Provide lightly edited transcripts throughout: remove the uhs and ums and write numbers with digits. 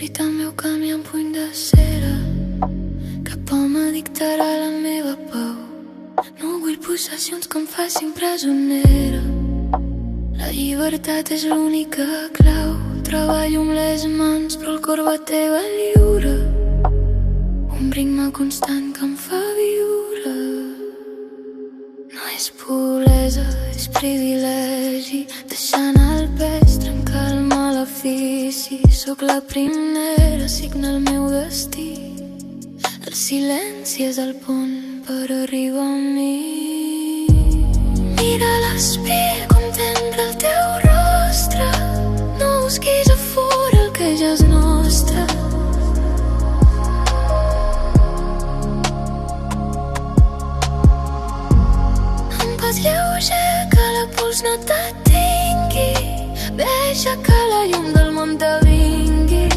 Dit el meu camí amb puny de cera, cap home dictarà la meva pau. No vull possessions que em facin presonera. La llibertat és l'única clau. Treballo amb les mans però el cor batega lliure. Un ritme constant que em fa viure. No és puresa, és privilegi. Deixant el pes, trencar el malefici. Sóc la primera, signa el meu destí. El silenci és el pont per arribar a mi. Mira l'espill, contempla el teu rostre. No busquis a fora el que ja és nostre. Amb pas lleuger que la pols no t'atingui. Deixa que la llum del món te vingui.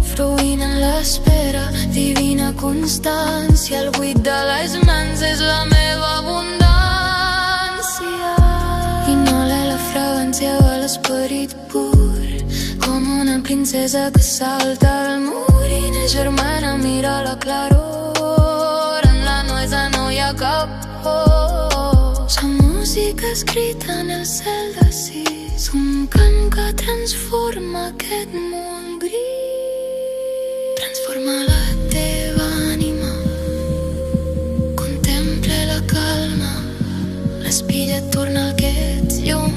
Fruint en l'espera, divina constància. El buit de les mans és la meva abundància. Inhala la fragància de l'esperit pur, com una princesa que salta al mur. I na germana mira la claror. En la noesa no hi ha cap por. La música escrita en el cel de sis, un cant que transforma aquest món gris. Transforma la teva ànima, contempla la calma. L'espilla torna al que ets, llum